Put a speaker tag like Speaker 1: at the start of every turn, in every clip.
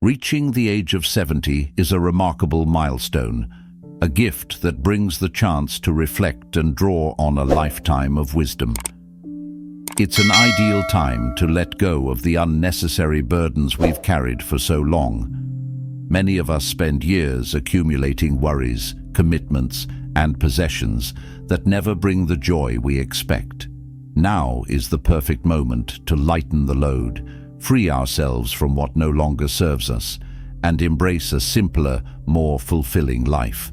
Speaker 1: Reaching the age of 70 is a remarkable milestone, a gift that brings the chance to reflect and draw on a lifetime of wisdom. It's an ideal time to let go of the unnecessary burdens we've carried for so long. Many of us spend years accumulating worries, commitments, and possessions that never bring the joy we expect. Now is the perfect moment to lighten the load, free ourselves from what no longer serves us, and embrace a simpler, more fulfilling life.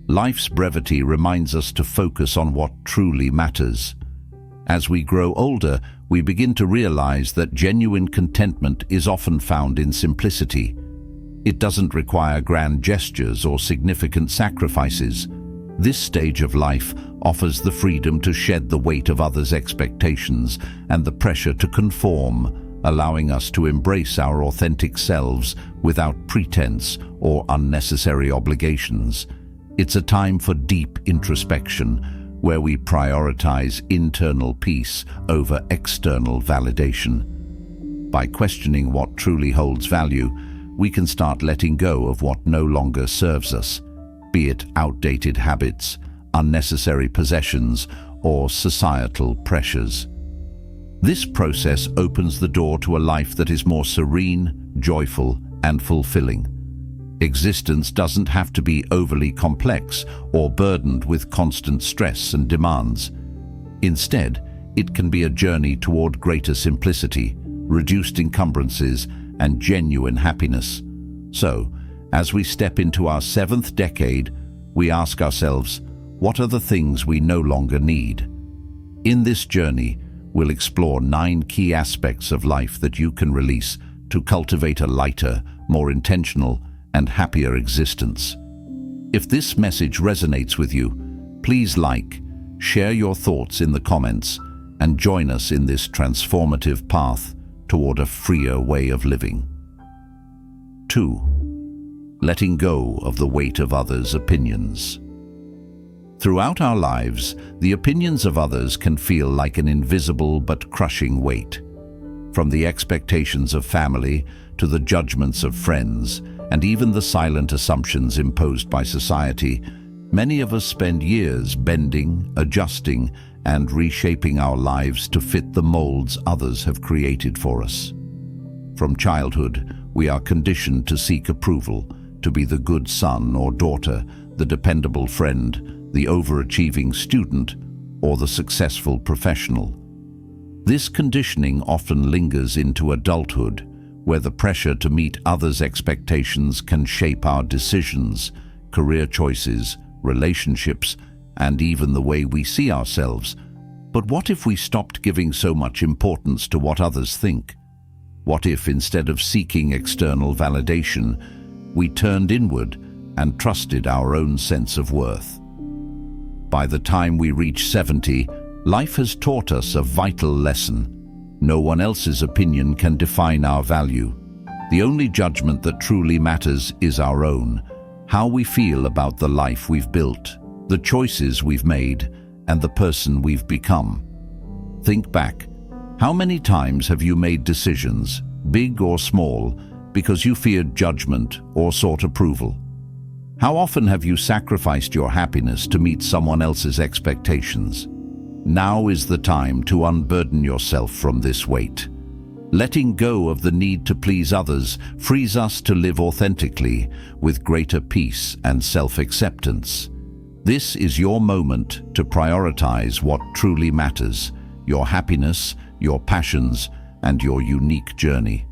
Speaker 1: Life's brevity reminds us to focus on what truly matters. As we grow older, we begin to realize that genuine contentment is often found in simplicity. It doesn't require grand gestures or significant sacrifices. This stage of life offers the freedom to shed the weight of others' expectations and the pressure to conform, allowing us to embrace our authentic selves without pretense or unnecessary obligations. It's a time for deep introspection, where we prioritize internal peace over external validation. By questioning what truly holds value, we can start letting go of what no longer serves us, be it outdated habits, unnecessary possessions, or societal pressures. This process opens the door to a life that is more serene, joyful, and fulfilling. Existence doesn't have to be overly complex or burdened with constant stress and demands. Instead, it can be a journey toward greater simplicity, reduced encumbrances, and genuine happiness. So, as we step into our 7th decade, we ask ourselves, what are the things we no longer need? In this journey, we'll explore 9 key aspects of life that you can release to cultivate a lighter, more intentional, and happier existence. If this message resonates with you, please like, share your thoughts in the comments, and join us in this transformative path toward a freer way of living. 2. Letting go of the weight of others' opinions. Throughout our lives, the opinions of others can feel like an invisible but crushing weight. From the expectations of family to the judgments of friends, and even the silent assumptions imposed by society, many of us spend years bending, adjusting, and reshaping our lives to fit the molds others have created for us. From childhood, we are conditioned to seek approval, to be the good son or daughter, the dependable friend, the overachieving student, or the successful professional. This conditioning often lingers into adulthood, where the pressure to meet others' expectations can shape our decisions, career choices, relationships, and even the way we see ourselves. But what if we stopped giving so much importance to what others think? What if, instead of seeking external validation, we turned inward and trusted our own sense of worth? By the time we reach 70, life has taught us a vital lesson. No one else's opinion can define our value. The only judgment that truly matters is our own, how we feel about the life we've built, the choices we've made, and the person we've become. Think back. How many times have you made decisions, big or small, because you feared judgment or sought approval? How often have you sacrificed your happiness to meet someone else's expectations? Now is the time to unburden yourself from this weight. Letting go of the need to please others frees us to live authentically, with greater peace and self-acceptance. This is your moment to prioritize what truly matters: your happiness, your passions, and your unique journey.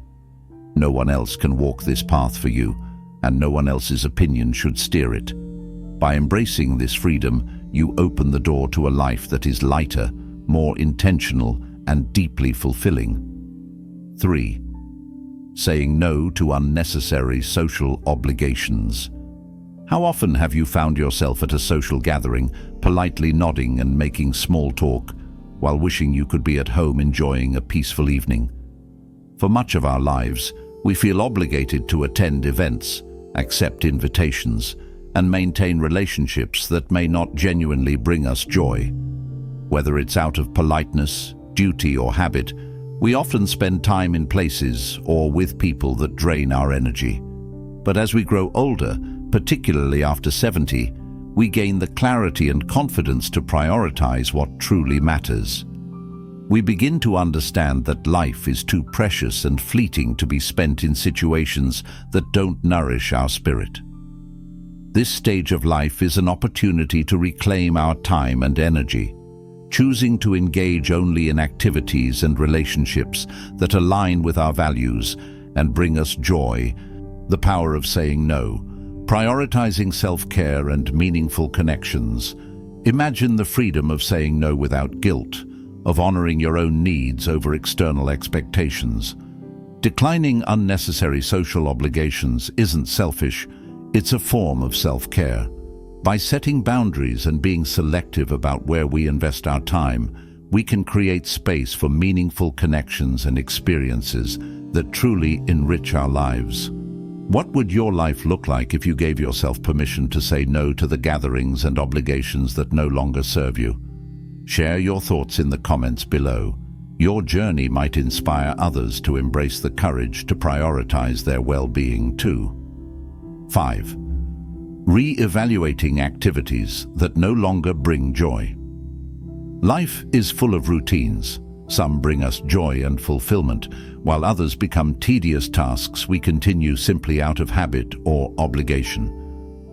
Speaker 1: No one else can walk this path for you, and no one else's opinion should steer it. By embracing this freedom, you open the door to a life that is lighter, more intentional, and deeply fulfilling. 3. Saying no to unnecessary social obligations. How often have you found yourself at a social gathering, politely nodding and making small talk, while wishing you could be at home enjoying a peaceful evening? For much of our lives, we feel obligated to attend events, accept invitations, and maintain relationships that may not genuinely bring us joy. Whether it's out of politeness, duty, or habit, We often spend time in places or with people that drain our energy. But as we grow older, particularly after 70, we gain the clarity and confidence to prioritize what truly matters. We begin to understand that life is too precious and fleeting to be spent in situations that don't nourish our spirit. This stage of life is an opportunity to reclaim our time and energy, choosing to engage only in activities and relationships that align with our values and bring us joy. The power of saying no, prioritizing self-care and meaningful connections. Imagine the freedom of saying no without guilt, of honoring your own needs over external expectations. Declining unnecessary social obligations isn't selfish, it's a form of self-care. By setting boundaries and being selective about where we invest our time, we can create space for meaningful connections and experiences that truly enrich our lives. What would your life look like if you gave yourself permission to say no to the gatherings and obligations that no longer serve you? Share your thoughts in the comments below. Your journey might inspire others to embrace the courage to prioritize their well-being too. 5. Re-evaluating activities that no longer bring joy. Life is full of routines. Some bring us joy and fulfillment, while others become tedious tasks we continue simply out of habit or obligation.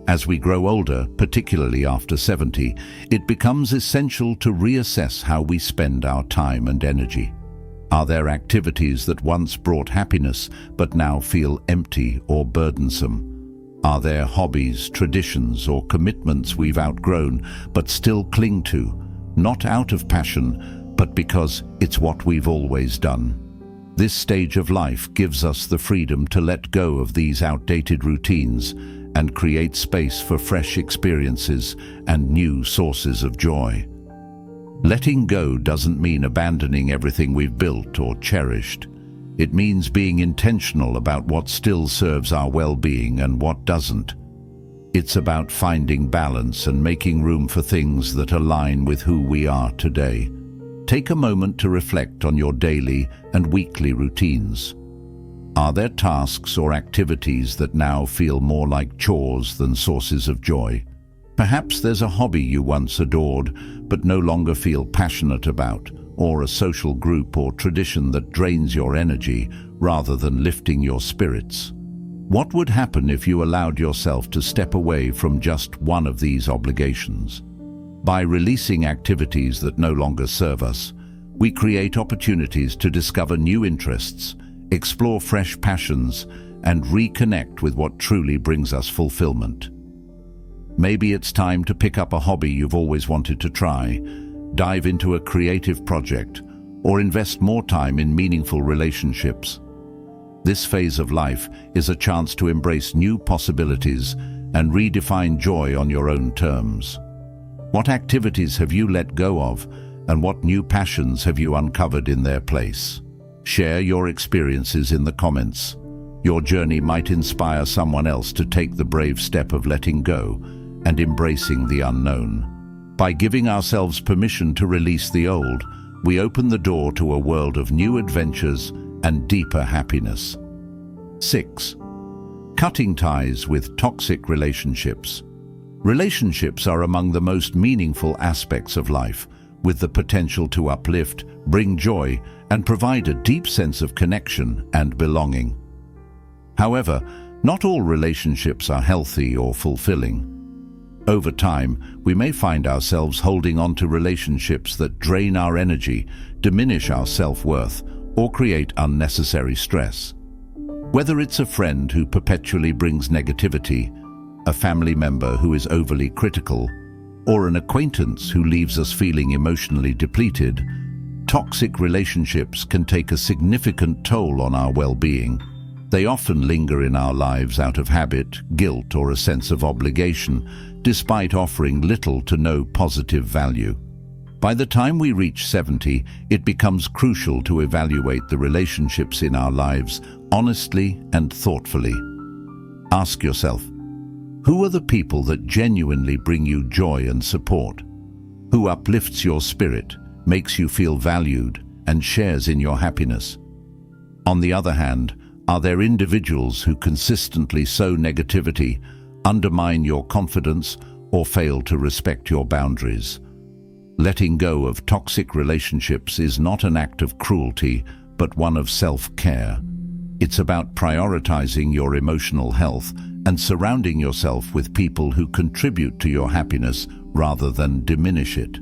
Speaker 1: As we grow older, particularly after 70, it becomes essential to reassess how we spend our time and energy. Are there activities that once brought happiness but now feel empty or burdensome? Are there hobbies, traditions, or commitments we've outgrown but still cling to, not out of passion, but because it's what we've always done? This stage of life gives us the freedom to let go of these outdated routines and create space for fresh experiences and new sources of joy. Letting go doesn't mean abandoning everything we've built or cherished. It means being intentional about what still serves our well-being and what doesn't. It's about finding balance and making room for things that align with who we are today. Take a moment to reflect on your daily and weekly routines. Are there tasks or activities that now feel more like chores than sources of joy? Perhaps there's a hobby you once adored but no longer feel passionate about, or a social group or tradition that drains your energy rather than lifting your spirits. What would happen if you allowed yourself to step away from just one of these obligations? By releasing activities that no longer serve us, we create opportunities to discover new interests, explore fresh passions, and reconnect with what truly brings us fulfillment. Maybe it's time to pick up a hobby you've always wanted to try, dive into a creative project, or invest more time in meaningful relationships. This phase of life is a chance to embrace new possibilities and redefine joy on your own terms. What activities have you let go of, and what new passions have you uncovered in their place? Share your experiences in the comments. Your journey might inspire someone else to take the brave step of letting go and embracing the unknown. By giving ourselves permission to release the old, we open the door to a world of new adventures and deeper happiness. 6. Cutting ties with toxic relationships. Relationships are among the most meaningful aspects of life, with the potential to uplift, bring joy, and provide a deep sense of connection and belonging. However, not all relationships are healthy or fulfilling. Over time, we may find ourselves holding on to relationships that drain our energy, diminish our self-worth, or create unnecessary stress. Whether it's a friend who perpetually brings negativity, a family member who is overly critical, or an acquaintance who leaves us feeling emotionally depleted, toxic relationships can take a significant toll on our well-being. They often linger in our lives out of habit, guilt, or a sense of obligation, despite offering little to no positive value. By the time we reach 70, it becomes crucial to evaluate the relationships in our lives honestly and thoughtfully. Ask yourself, who are the people that genuinely bring you joy and support? Who uplifts your spirit, makes you feel valued, and shares in your happiness. On the other hand, are there individuals who consistently sow negativity, undermine your confidence, or fail to respect your boundaries? Letting go of toxic relationships is not an act of cruelty, but one of self-care. It's about prioritizing your emotional health and surrounding yourself with people who contribute to your happiness rather than diminish it.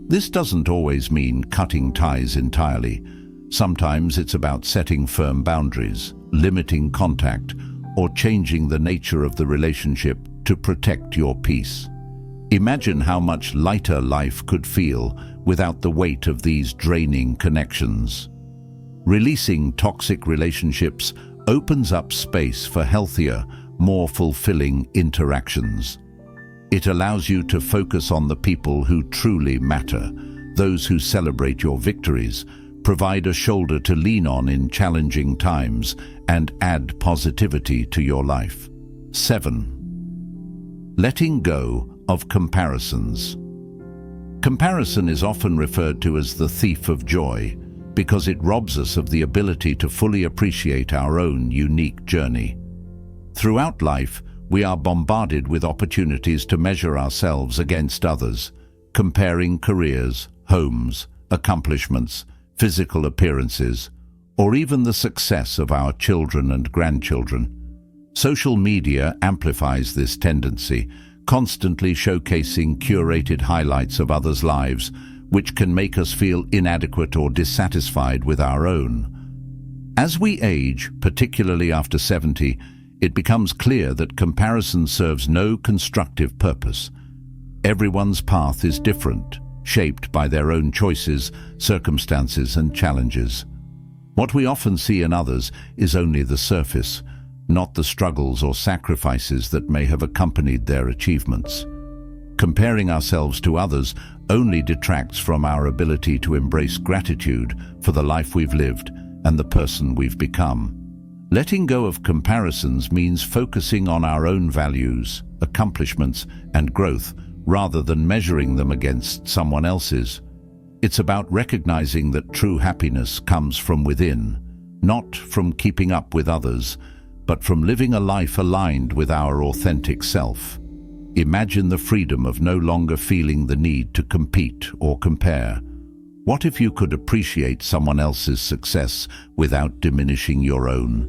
Speaker 1: This doesn't always mean cutting ties entirely. Sometimes it's about setting firm boundaries, limiting contact, or changing the nature of the relationship to protect your peace. Imagine how much lighter life could feel without the weight of these draining connections. Releasing toxic relationships opens up space for healthier, more fulfilling interactions. It allows you to focus on the people who truly matter, those who celebrate your victories, provide a shoulder to lean on in challenging times, and add positivity to your life. 7. Letting go of comparisons. Comparison is often referred to as the thief of joy because it robs us of the ability to fully appreciate our own unique journey. Throughout life, we are bombarded with opportunities to measure ourselves against others, comparing careers, homes, accomplishments, physical appearances, or even the success of our children and grandchildren. Social media amplifies this tendency, constantly showcasing curated highlights of others' lives, which can make us feel inadequate or dissatisfied with our own. As we age, particularly after 70, it becomes clear that comparison serves no constructive purpose. Everyone's path is different, shaped by their own choices, circumstances, and challenges. What we often see in others is only the surface, not the struggles or sacrifices that may have accompanied their achievements. Comparing ourselves to others only detracts from our ability to embrace gratitude for the life we've lived and the person we've become. Letting go of comparisons means focusing on our own values, accomplishments, and growth rather than measuring them against someone else's. It's about recognizing that true happiness comes from within, not from keeping up with others, but from living a life aligned with our authentic self. Imagine the freedom of no longer feeling the need to compete or compare. What if you could appreciate someone else's success without diminishing your own?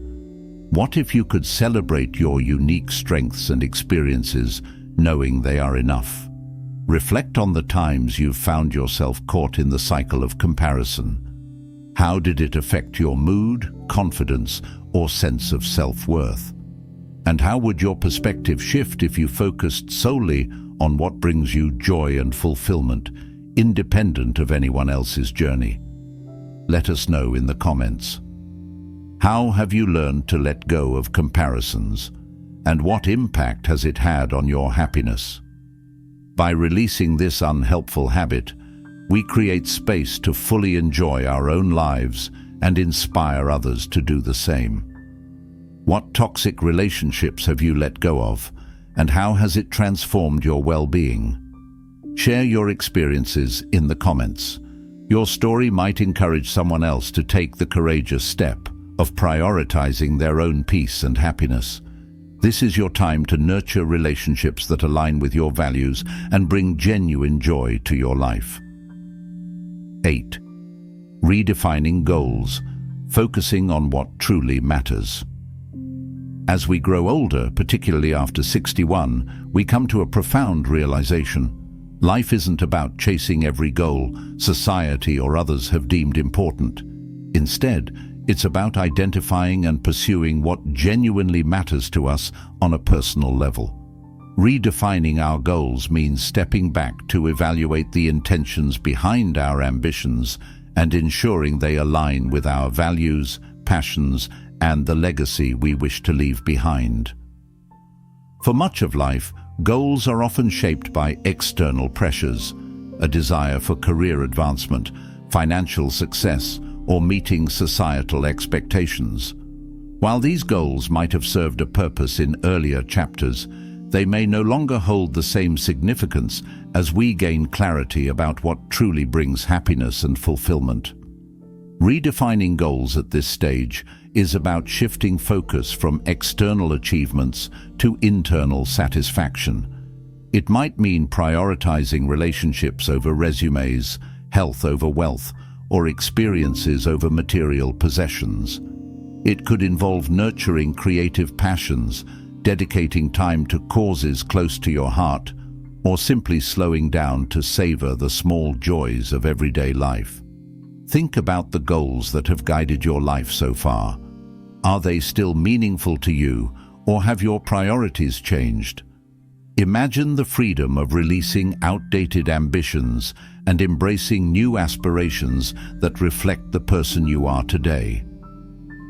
Speaker 1: What if you could celebrate your unique strengths and experiences, knowing they are enough? Reflect on the times you've found yourself caught in the cycle of comparison. How did it affect your mood, confidence, or sense of self-worth? And how would your perspective shift if you focused solely on what brings you joy and fulfillment, independent of anyone else's journey? Let us know in the comments. How have you learned to let go of comparisons, and what impact has it had on your happiness? By releasing this unhelpful habit, we create space to fully enjoy our own lives and inspire others to do the same. What toxic relationships have you let go of, and how has it transformed your well-being? Share your experiences in the comments. Your story might encourage someone else to take the courageous step of prioritizing their own peace and happiness. This is your time to nurture relationships that align with your values and bring genuine joy to your life. 8. Redefining goals, focusing on what truly matters. As we grow older, particularly after 61, we come to a profound realization. Life isn't about chasing every goal society or others have deemed important. Instead, it's about identifying and pursuing what genuinely matters to us on a personal level. Redefining our goals means stepping back to evaluate the intentions behind our ambitions and ensuring they align with our values, passions, and the legacy we wish to leave behind. For much of life, goals are often shaped by external pressures, a desire for career advancement, financial success, or meeting societal expectations. While these goals might have served a purpose in earlier chapters, they may no longer hold the same significance as we gain clarity about what truly brings happiness and fulfillment. Redefining goals at this stage is about shifting focus from external achievements to internal satisfaction. It might mean prioritizing relationships over resumes, health over wealth, or experiences over material possessions. It could involve nurturing creative passions, dedicating time to causes close to your heart, or simply slowing down to savor the small joys of everyday life. Think about the goals that have guided your life so far. Are they still meaningful to you, or have your priorities changed? Imagine the freedom of releasing outdated ambitions and embracing new aspirations that reflect the person you are today.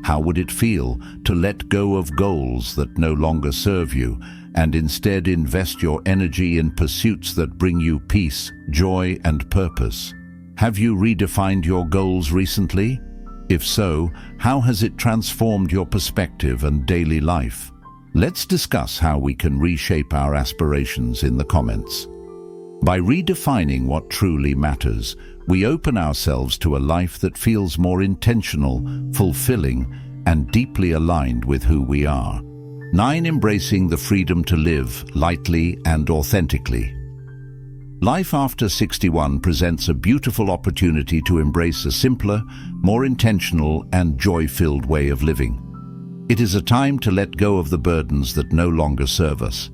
Speaker 1: How would it feel to let go of goals that no longer serve you and instead invest your energy in pursuits that bring you peace, joy, and purpose? Have you redefined your goals recently? If so, how has it transformed your perspective and daily life? Let's discuss how we can reshape our aspirations in the comments. By redefining what truly matters, we open ourselves to a life that feels more intentional, fulfilling, and deeply aligned with who we are. 9. Embracing the freedom to live lightly and authentically. Life after 61 presents a beautiful opportunity to embrace a simpler, more intentional, and joy-filled way of living. It is a time to let go of the burdens that no longer serve us,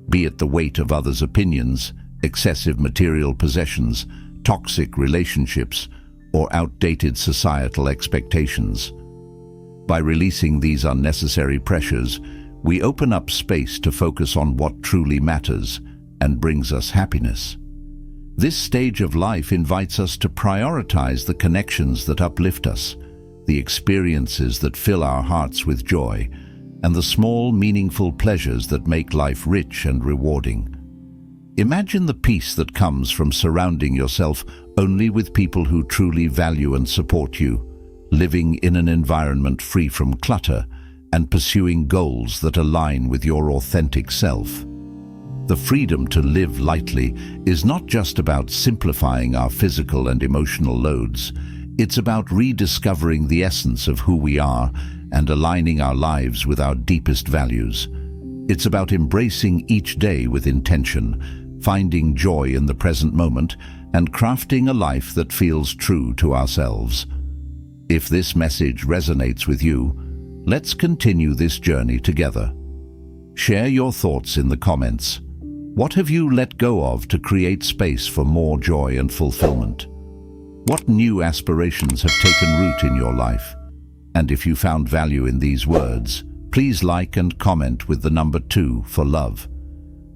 Speaker 1: be it the weight of others' opinions, excessive material possessions, toxic relationships, or outdated societal expectations. By releasing these unnecessary pressures, we open up space to focus on what truly matters and brings us happiness. This stage of life invites us to prioritize the connections that uplift us, the experiences that fill our hearts with joy, and the small, meaningful pleasures that make life rich and rewarding. Imagine the peace that comes from surrounding yourself only with people who truly value and support you, living in an environment free from clutter, and pursuing goals that align with your authentic self. The freedom to live lightly is not just about simplifying our physical and emotional loads. It's about rediscovering the essence of who we are and aligning our lives with our deepest values. It's about embracing each day with intention, finding joy in the present moment, and crafting a life that feels true to ourselves. If this message resonates with you, let's continue this journey together. Share your thoughts in the comments. What have you let go of to create space for more joy and fulfillment? What new aspirations have taken root in your life? And if you found value in these words, please like and comment with the number 2 for love.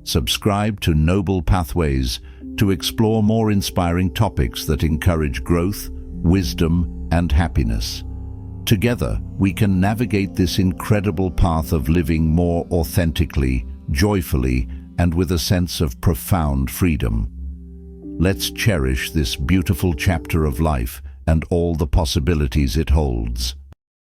Speaker 1: Subscribe to Noble Pathways to explore more inspiring topics that encourage growth, wisdom, and happiness. Together, we can navigate this incredible path of living more authentically, joyfully, and with a sense of profound freedom. Let's cherish this beautiful chapter of life and all the possibilities it holds.